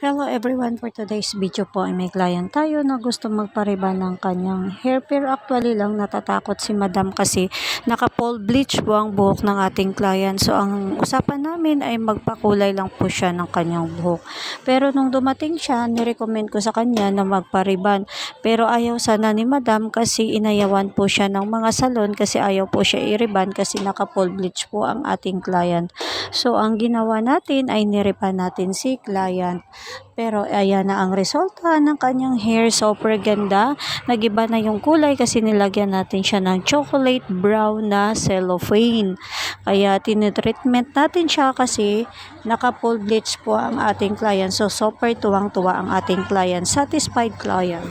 Hello everyone, for today's video po ay may client tayo na gusto magpariban ng kanyang hair, pero actually lang natatakot si madam kasi naka-full bleach po ang buhok ng ating client. So ang usapan namin ay magpakulay lang po siya ng kanyang buhok. Pero nung dumating siya, nirecommend ko sa kanya na magpariban, pero ayaw sana ni madam kasi inayawan po siya ng mga salon kasi ayaw po siya iriban kasi naka-full bleach po ang ating client. So ang ginawa natin ay niriban natin si client. Pero ayan na ang resulta ng kanyang hair. Super ganda. Nagiba na yung kulay kasi nilagyan natin siya ng chocolate brown na cellophane. Kaya tinitreatment natin siya kasi naka-full bleach po ang ating client. So super tuwang-tuwa ang ating client. Satisfied client.